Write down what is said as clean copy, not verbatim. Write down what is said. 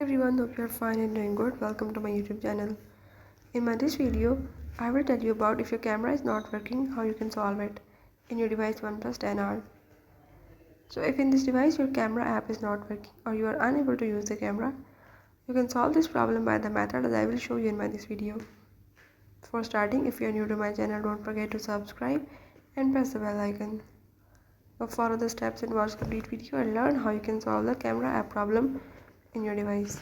Everyone, hope you're fine and doing good. Welcome to my YouTube channel. In this video, I will tell you about if your camera is not working, how you can solve it in your device Oneplus 10R. So if in this device your camera app is not working or you are unable to use the camera, you can solve this problem by the method that I will show you in this video. For starting, if you are new to my channel, don't forget to subscribe and press the bell icon. Now follow the steps and watch the complete video and learn how you can solve the camera app problem in your device.